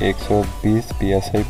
120 PSI